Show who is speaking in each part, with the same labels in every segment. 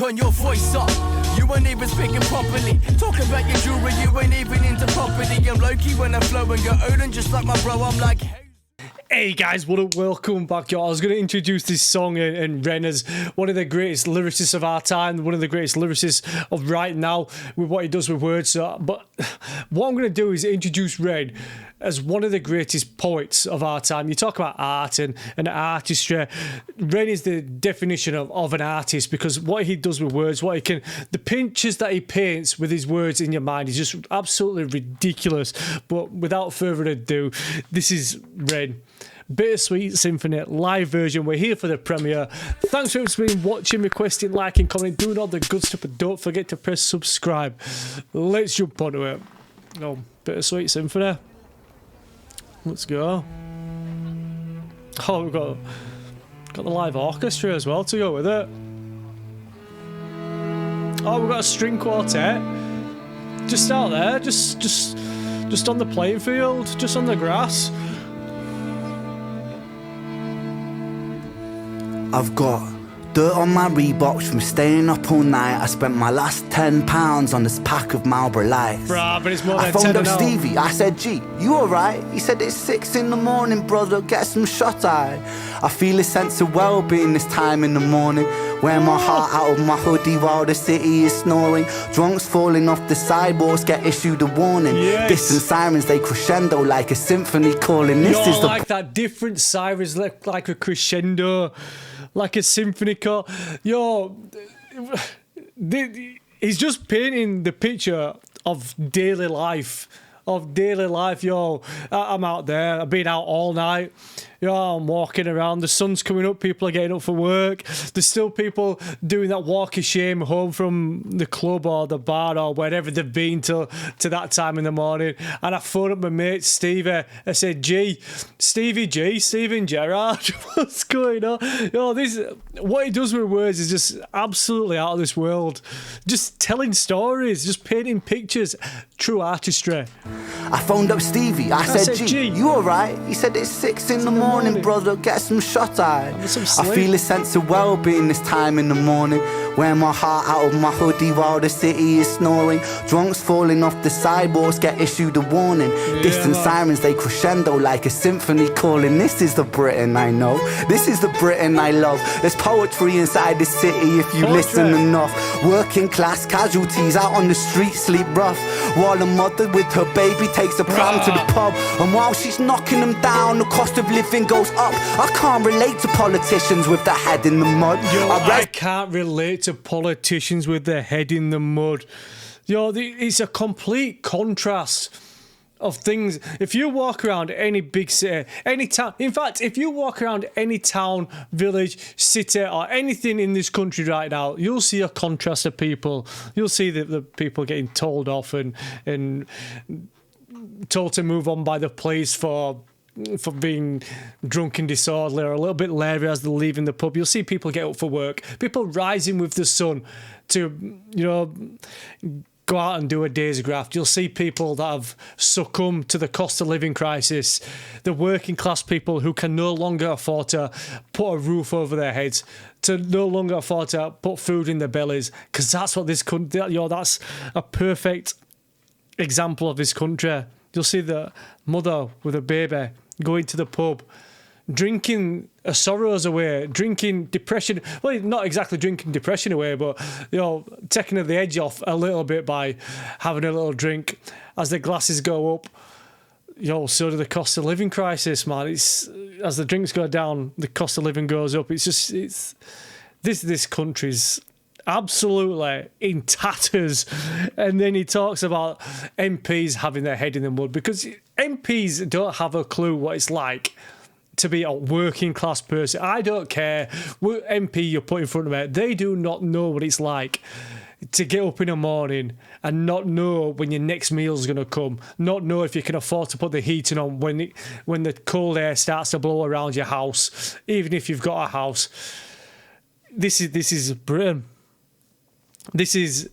Speaker 1: turn your voice up. You ain't even speaking properly. Talk about your jewelry, you ain't even into property. I'm low-key when I flow and go Odin just like my bro. I'm like,
Speaker 2: hey guys, what up? Welcome back, y'all. I was going to introduce this song and Ren as one of the greatest lyricists of our time, one of the greatest lyricists of right now with what he does with words. But what I'm going to do is introduce Ren as one of the greatest poets of our time. You talk about art and artistry. Ren is the definition of an artist, because what he does with words, the pictures that he paints with his words in your mind is just absolutely ridiculous. But without further ado, this is Ren. Bittersweet Symphony live version. We're here for the premiere. Thanks for being watching, requesting, liking, commenting, doing all the good stuff, and don't forget to press subscribe. Let's jump onto it. Oh, Bittersweet Symphony. Let's go. Oh, we've got the live orchestra as well to go with it. Oh, we've got a string quartet. Just out there, just on the playing field, just on the grass.
Speaker 3: I've got dirt on my Reeboks from staying up all night. I spent my last £10 on this pack of Marlboro Lights.
Speaker 2: Bruh, but it's more than
Speaker 3: I phoned
Speaker 2: 10
Speaker 3: up
Speaker 2: now.
Speaker 3: Stevie, I said, G, you alright? He said, it's 6 in the morning, brother, get some shut-eye. I feel a sense of well-being this time in the morning. Wear my heart out of my hoodie while the city is snoring. Drunks falling off the sidewalks get issued a warning.
Speaker 2: Yes.
Speaker 3: Distant sirens, they crescendo like a symphony calling. This is the
Speaker 2: like that different sirens, like a crescendo, like a symphony call. Yo, he's just painting the picture of daily life. Yo, I'm out there. I've been out all night. Yo, I'm walking around. The sun's coming up. People are getting up for work. There's still people doing that walk of shame home from the club or the bar or wherever they've been to that time in the morning. And I phoned up my mate Stevie. I said, Steven Gerrard, what's going on? Yo, what he does with words is just absolutely out of this world. Just telling stories, just painting pictures. True artistry.
Speaker 3: I phoned up Stevie, I said, G, you alright? He said, it's 6 in the morning, brother, get some shut-eye. I feel a sense of well-being this time in the morning. Wear my heart out of my hoodie while the city is snoring. Drunks falling off the sidewalks get issued a warning. Distant sirens, they crescendo like a symphony calling. This is the Britain I know. This is the Britain I love. There's poetry inside the city if you listen enough. Working class casualties out on the street sleep rough, while a mother with her baby takes a pram to the pub. And while she's knocking them down, the cost of living goes up. I can't relate to politicians with their head in the mud.
Speaker 2: I can't relate to politicians with their head in the mud. It's a complete contrast of things. If you walk around any big city, any town, in fact, if you walk around any town, village, city, or anything in this country right now, you'll see a contrast of people. You'll see the people getting told off and told to move on by the police for being drunk and disorderly or a little bit leery as they're leaving the pub. You'll see people get up for work, people rising with the sun to, go out and do a day's graft. You'll see people that have succumbed to the cost of living crisis, the working class people who can no longer afford to put a roof over their heads, to no longer afford to put food in their bellies, because that's what this country, that's a perfect example of this country. You'll see the mother with a baby going to the pub, drinking sorrows away, drinking depression. Well, not exactly drinking depression away, but taking the edge off a little bit by having a little drink. As the glasses go up, so do the cost of living crisis, man. It's as the drinks go down, the cost of living goes up. This country's absolutely in tatters. And then he talks about MPs having their head in the mud, because MPs don't have a clue what it's like to be a working class person. I don't care what MP you put in front of me. They do not know what it's like to get up in the morning and not know when your next meal's going to come, not know if you can afford to put the heating on when the cold air starts to blow around your house, even if you've got a house. This is Britain. This is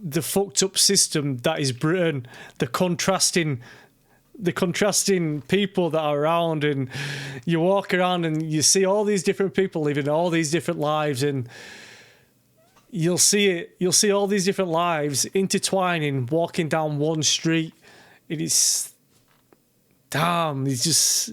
Speaker 2: the fucked up system that is Britain. The contrasting people that are around, and you walk around and you see all these different people living all these different lives, and you'll see it. You'll see all these different lives intertwining, walking down one street. It is, damn. He's just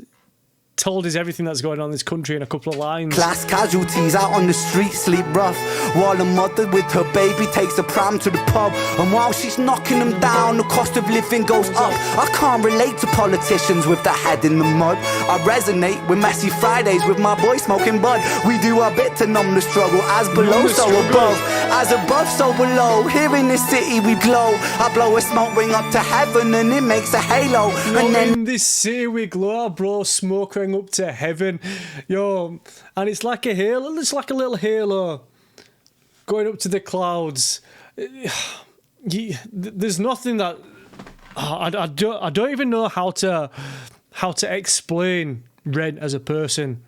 Speaker 2: told us everything that's going on in this country in a couple of lines.
Speaker 3: Class casualties out on the street sleep rough, while a mother with her baby takes a pram to the pub. And while she's knocking them down, the cost of living goes up. I can't relate to politicians with their head in the mud. I resonate with messy Fridays with my boy smoking bud. We do our bit to numb the struggle, as below so above, as above so below. Here in this city we glow. I blow a smoke ring up to heaven and it makes a halo. And then
Speaker 2: in this city we glow, I blow smoke ring up to heaven, yo, and it's like a halo. It's like a little halo going up to the clouds. There's nothing that I don't even know how to explain Ren as a person.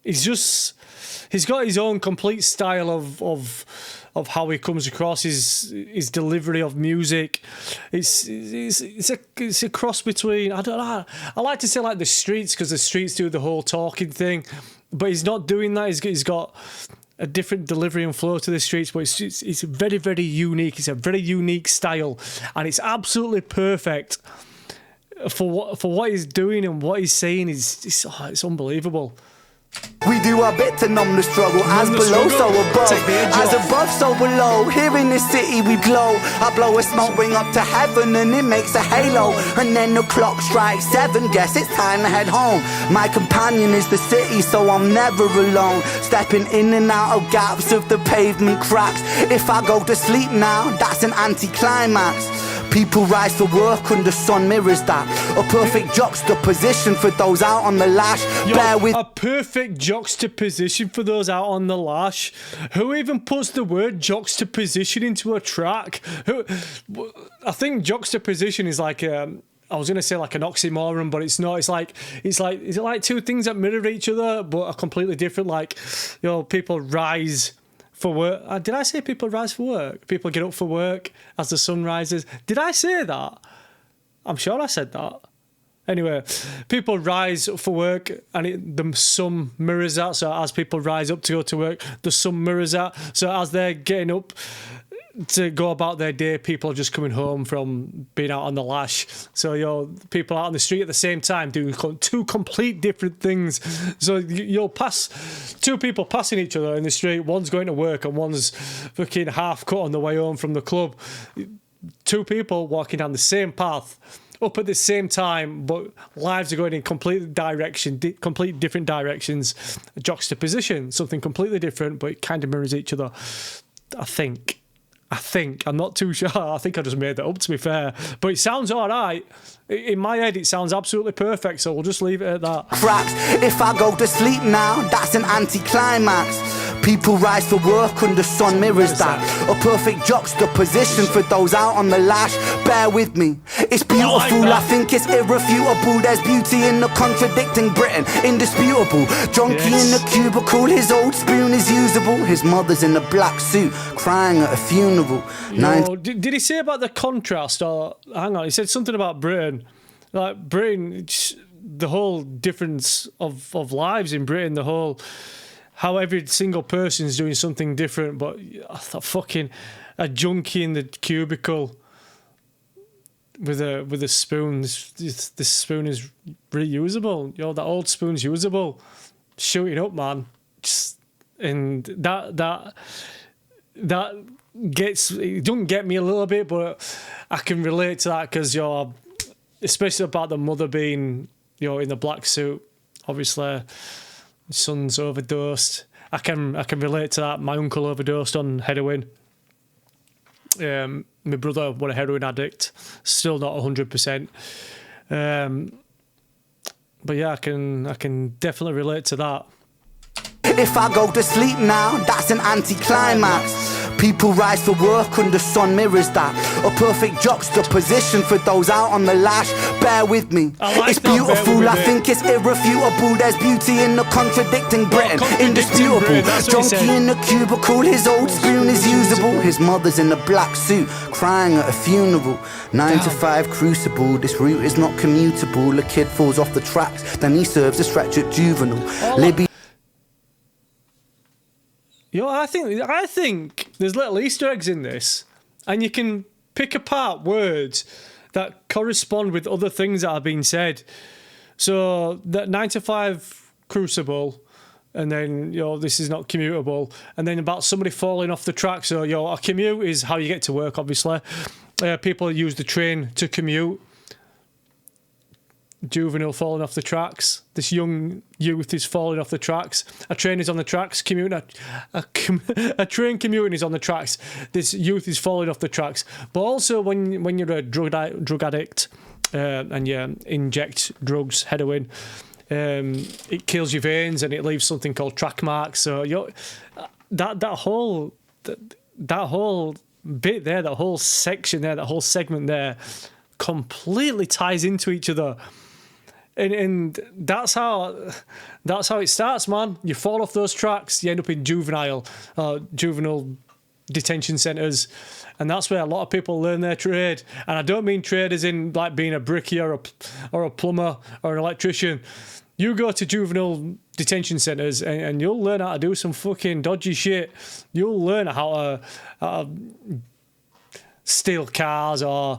Speaker 2: He's got his own complete style of how he comes across, his delivery of music. It's a cross between, I don't know, I like to say like the Streets, because the Streets do the whole talking thing, but he's not doing that. He's got a different delivery and flow to the Streets, but it's very, very unique. It's a very unique style, and it's absolutely perfect for what he's doing and what he's saying. It's unbelievable.
Speaker 3: We do our bit to numb the struggle, as below so above, as above so below. Here in this city we glow. I blow a smoke ring up to heaven and it makes a halo. And then the clock strikes 7, guess it's time to head home. My companion is the city, so I'm never alone, stepping in and out of gaps of the pavement cracks. If I go to sleep now, that's an anticlimax. People rise for work and the sun mirrors that. A perfect juxtaposition for those out on the lash. Bear with
Speaker 2: a perfect juxtaposition for those out on the lash. Who even puts the word juxtaposition into a track? I think juxtaposition is like I was gonna say like an oxymoron, but it's not. Is it like two things that mirror each other but are completely different? Like, people rise for work. Did I say people rise for work? People get up for work as the sun rises. Did I say that? I'm sure I said that. Anyway, people rise up for work and the sun mirrors that. So as people rise up to go to work, the sun mirrors that. So as they're getting up to go about their day, people are just coming home from being out on the lash. So people out on the street at the same time doing two complete different things. So you'll pass two people passing each other in the street. One's going to work and one's fucking half cut on the way home from the club. Two people walking down the same path up at the same time, but lives are going in complete different directions. A juxtaposition, something completely different, but it kind of mirrors each other. I think. I'm not too sure. I think I just made that up, to be fair. But it sounds all right. In my head, it sounds absolutely perfect, so we'll just leave it at that.
Speaker 3: Cracks. If I go to sleep now, that's an anticlimax. People rise for work and the sun mirrors that. A perfect juxtaposition for those out on the lash. Bear with me. It's beautiful, I think it's irrefutable. There's beauty in the contradicting Britain. Indisputable. Junkie in the cubicle, his old spoon is usable. His mother's in a black suit, crying at a funeral.
Speaker 2: Did he say about the contrast? Or hang on, he said something about Britain. Like Britain, the whole difference of lives in Britain, the whole how every single person's doing something different. But I thought fucking a junkie in the cubicle with a spoon. This spoon is reusable. That old spoon's usable. Shoot it up, man. And that it doesn't get me a little bit, but I can relate to that because especially about the mother being in the black suit. Obviously, son's overdosed. I can relate to that. My uncle overdosed on heroin. My brother was a heroin addict. Still not 100%. But yeah, I can definitely relate to that.
Speaker 3: If I go to sleep now, that's an anticlimax. People rise for work and the sun mirrors that. A perfect juxtaposition for those out on the lash. Bear with me. It's beautiful, I think it's irrefutable. There's beauty in the contradicting Britain. Indisputable. Junkie in the cubicle, his old spoon is usable. His mother's in a black suit, crying at a funeral. 9 to 5 crucible, this route is not commutable. A kid falls off the tracks, then he serves a stretch at juvenile.
Speaker 2: I think there's little Easter eggs in this, and you can pick apart words that correspond with other things that are being said. So that 9 to 5 crucible, and then this is not commutable, and then about somebody falling off the track. So a commute is how you get to work. Obviously, people use the train to commute. Juvenile falling off the tracks. This young youth is falling off the tracks. A train is on the tracks. A train commuting is on the tracks. This youth is falling off the tracks. But also when you're a drug addict and you inject drugs, heroin, it kills your veins and it leaves something called track marks. So that whole bit there, that whole section there, that whole segment there, completely ties into each other. And that's how it starts, man. You fall off those tracks, you end up in juvenile detention centres, and that's where a lot of people learn their trade. And I don't mean trade as in like being a brickie or a plumber or an electrician. You go to juvenile detention centres and you'll learn how to do some fucking dodgy shit. You'll learn how to steal cars or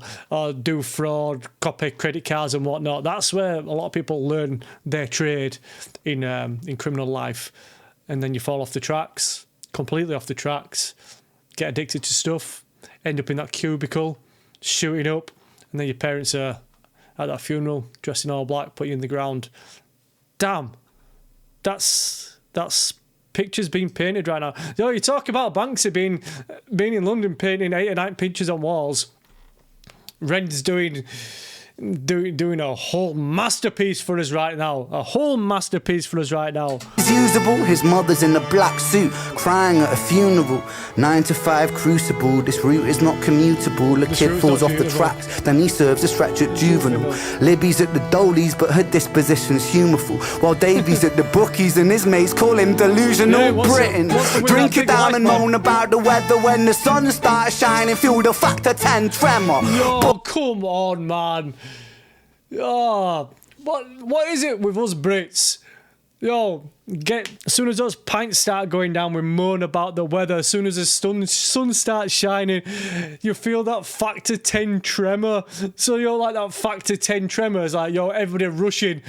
Speaker 2: do fraud, copy credit cards and whatnot. That's where a lot of people learn their trade in criminal life. And then you fall off the tracks, completely off the tracks, get addicted to stuff, end up in that cubicle, shooting up, and then your parents are at that funeral, dressed in all black, put you in the ground. Damn, that's pictures being painted right now. You talk about Banksy being in London painting 8 or 9 pictures on walls. Ren's doing a whole masterpiece for us right now.
Speaker 3: He's usable, his mother's in a black suit, crying at a funeral. 9 to 5 crucible, this route is not commutable. The kid falls off the tracks, then he serves a stretch at juvenile. Libby's at the Dolies, but her disposition's humorful. While Davy's at the bookies and his mates call him delusional Britain. Drink it down and moan about the weather when the sun starts shining. Feel the factor 10 tremor.
Speaker 2: Yo, come on, man. Oh, what is it with us Brits? As soon as those pints start going down, we moan about the weather. As soon as the sun starts shining, you feel that factor 10 tremor. So like that factor 10 tremor is like everybody rushing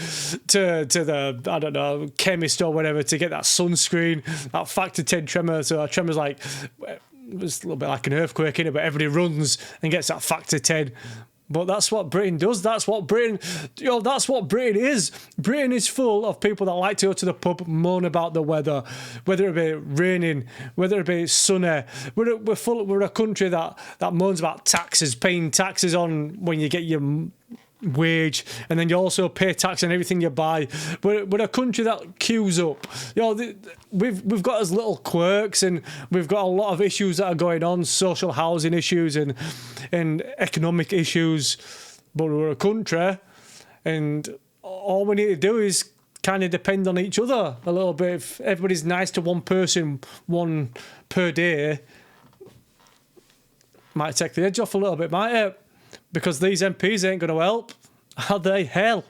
Speaker 2: to the, I don't know, chemist or whatever to get that sunscreen. That factor 10 tremor. So a tremor's like, it's a little bit like an earthquake, innit? But everybody runs and gets that factor 10. But that's what Britain does. That's what Britain is. Britain is full of people that like to go to the pub, moan about the weather, whether it be raining, whether it be sunny. We're a country that moans about taxes, paying taxes on when you get your wage, and then you also pay tax on everything you buy. We're a country that queues up. We've got as little quirks, and we've got a lot of issues that are going on, social housing issues and economic issues. But we're a country, and all we need to do is kind of depend on each other a little bit. If everybody's nice to one person, one per day, might take the edge off a little bit, might it? Because these MPs ain't going to help, are they? Hell.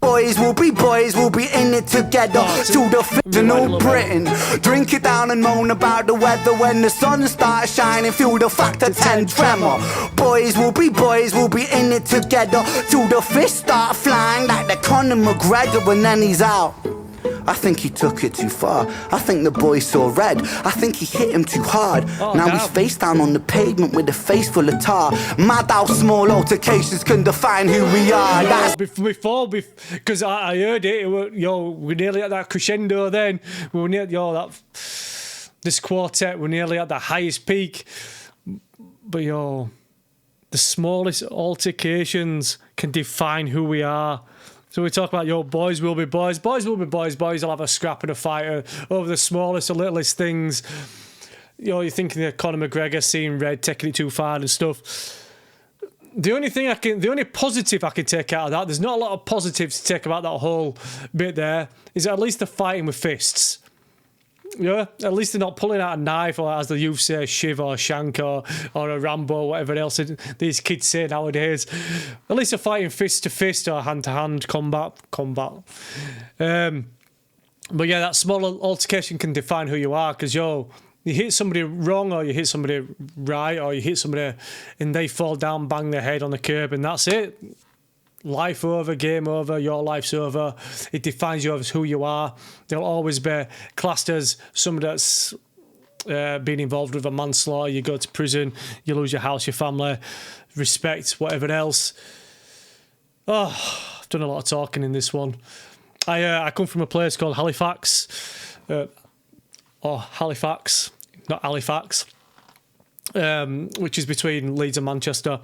Speaker 3: Boys will be in it together. To the fictional Britain. Drink it down and moan about the weather when the sun starts shining. Feel the factor 10 tremor. Boys will be in it together. Till the fists start flying like the Conor McGregor, and then he's out. I think he took it too far. I think the boy saw red. I think he hit him too hard. Now he's face down on the pavement with a face full of tar. Mad how small altercations can define who we are.
Speaker 2: Because I heard it, we're nearly at that crescendo then. We were near, this quartet, we're nearly at the highest peak. But the smallest altercations can define who we are. So we talk about, boys will be boys. Boys will be boys. Boys will have a scrap and a fight over the smallest or littlest things. You're thinking of Conor McGregor seeing red, taking it too far and stuff. The only positive I can take out of that, there's not a lot of positives to take about that whole bit there, is at least they're fighting with fists. Yeah, at least they're not pulling out a knife or, as the youth say, shiv or shank or a Rambo, whatever else these kids say nowadays. At least they're fighting fist to fist or hand to hand combat. But yeah, that small altercation can define who you are, because you hit somebody wrong, or you hit somebody right, or you hit somebody and they fall down, bang their head on the curb, and that's it. Life over, game over, your life's over. It defines you as who you are. They'll always be classed as somebody that's been involved with a manslaughter. You go to prison, you lose your house, your family, respect, whatever else. Oh, I've done a lot of talking in this one. I come from a place called Halifax, or Halifax, not Halifax, which is between Leeds and Manchester.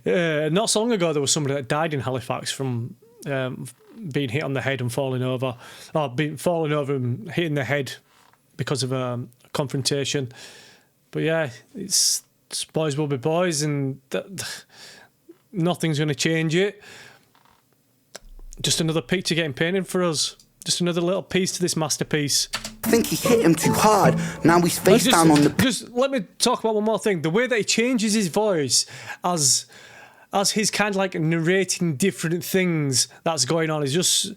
Speaker 2: Not so long ago, there was somebody that died in Halifax from being hit on the head and falling over, or falling over and hitting the head because of a confrontation. But yeah, it's boys will be boys, and nothing's going to change it. Just another picture getting painted for us. Just another little piece to this masterpiece.
Speaker 3: I think he hit him too hard. Now he's face down on the...
Speaker 2: Just let me talk about one more thing. The way that he changes his voice as he's kind of like narrating different things that's going on is just...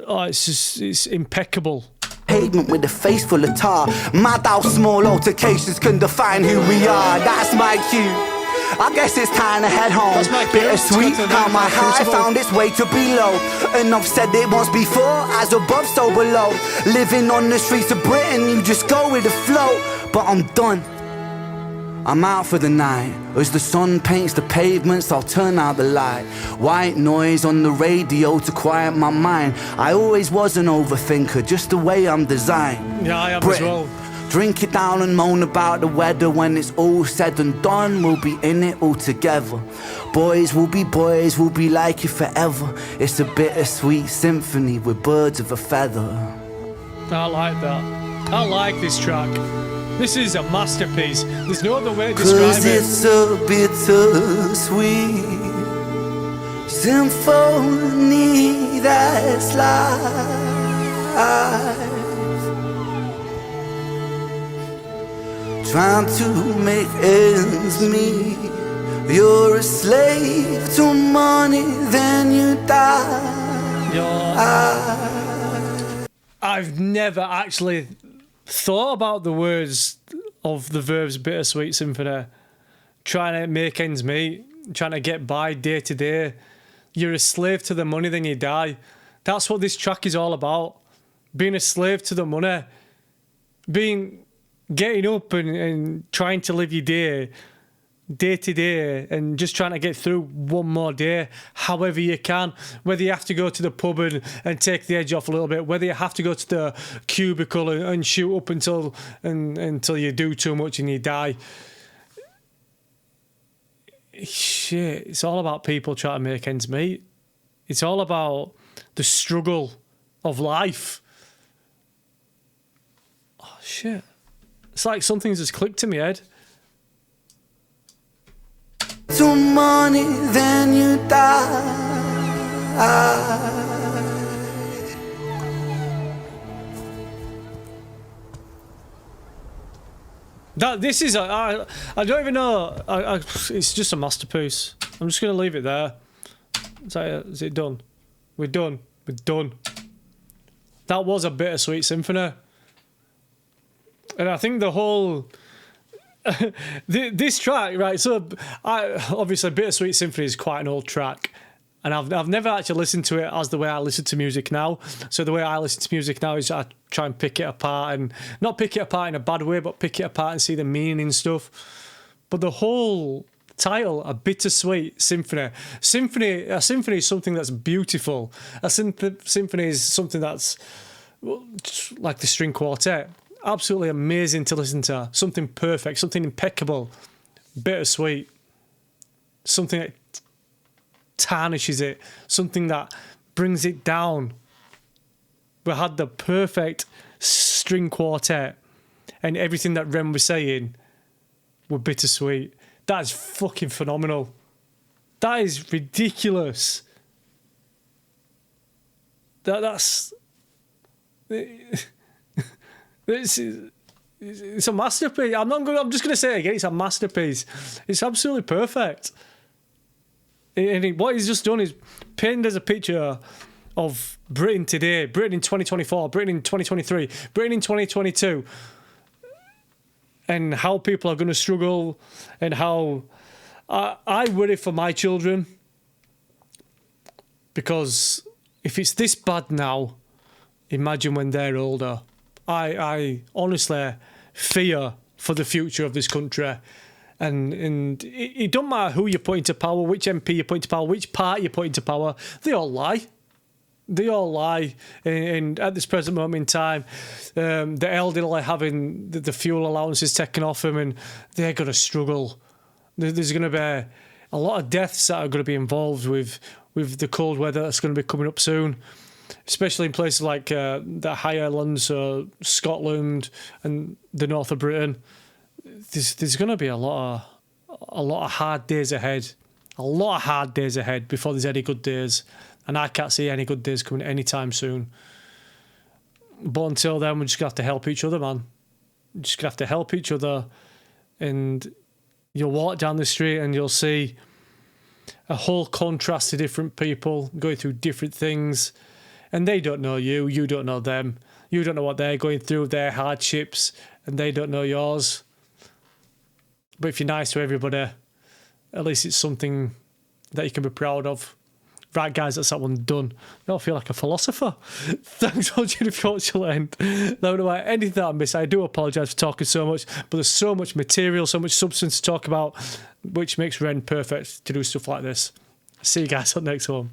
Speaker 2: Oh, it's impeccable.
Speaker 3: Pavement with a face full of tar. Mad how small altercations can define who we are. That's my cue. I guess it's time to head home. Bittersweet how my high found its way to below. And I've said it once before, as above so below. Living on the streets of Britain, you just go with the flow. But I'm done, I'm out for the night. As the sun paints the pavements, I'll turn out the light. White noise on the radio to quiet my mind. I always was an overthinker, just the way I'm designed.
Speaker 2: Yeah, I am as well.
Speaker 3: Drink it down and moan about the weather. When it's all said and done, we'll be in it all together. Boys, we'll be like it forever. It's a bittersweet symphony with birds of a feather.
Speaker 2: I like that. I like this track. This is a masterpiece. There's no other way to describe it.
Speaker 3: 'Cause it's a bittersweet symphony that's life. Trying to make ends meet. You're a slave to money, then you die.
Speaker 2: I've never actually thought about the words of the verbs bittersweet symphony. Trying to make ends meet, trying to get by day to day. You're a slave to the money, then you die. That's what this track is all about. Being a slave to the money. Getting up and trying to live your day to day, and just trying to get through one more day however you can. Whether you have to go to the pub and take the edge off a little bit, whether you have to go to the cubicle and shoot up until you do too much and you die. Shit, it's all about people trying to make ends meet. It's all about the struggle of life. Oh shit. It's like something's just clicked in my head.
Speaker 3: To money, then you die.
Speaker 2: This is I don't even know. It's just a masterpiece. I'm just gonna leave it there. Is it done? We're done. We're done. That was a bittersweet symphony. And I think the whole this track, right? So, obviously, Bittersweet Symphony is quite an old track, and I've never actually listened to it as the way I listen to music now. So the way I listen to music now is I try and pick it apart, and not pick it apart in a bad way, but pick it apart and see the meaning and stuff. But the whole title, a bittersweet symphony. A symphony is something that's beautiful. A symphony is something that's like the string quartet. Absolutely amazing to listen to. Something perfect, something impeccable. Bittersweet. Something that tarnishes it. Something that brings it down. We had the perfect string quartet, and everything that Ren was saying were bittersweet. That is fucking phenomenal. That is ridiculous. That's... It's a masterpiece. I'm just going to say it again. It's a masterpiece. It's absolutely perfect. And what he's just done is painted as a picture of Britain today, Britain in 2024, Britain in 2023, Britain in 2022, and how people are going to struggle, and how I worry for my children, because if it's this bad now, imagine when they're older. I honestly fear for the future of this country. And it don't matter who you put into power, which MP you put into power, which party you put into power, they all lie. They all lie. And at this present moment in time, the elderly having the fuel allowances taken off them, and they're going to struggle. There's going to be a lot of deaths that are going to be involved with the cold weather that's going to be coming up soon, especially in places like the higher lands, Scotland and the north of Britain. There's going to be a lot of hard days ahead. A lot of hard days ahead before there's any good days. And I can't see any good days coming anytime soon. But until then, we're just going to have to help each other, man. We're just going to have to help each other. And you'll walk down the street and you'll see a whole contrast of different people going through different things. And they don't know you. You don't know them. You don't know what they're going through, their hardships. And they don't know yours. But if you're nice to everybody, at least it's something that you can be proud of. Right, guys, that's that one done. Now I feel like a philosopher. Thanks for watching if you watch till the end. Let me know anything that I missed. I do apologise for talking so much, but there's so much material, so much substance to talk about, which makes Ren perfect to do stuff like this. See you guys on the next one.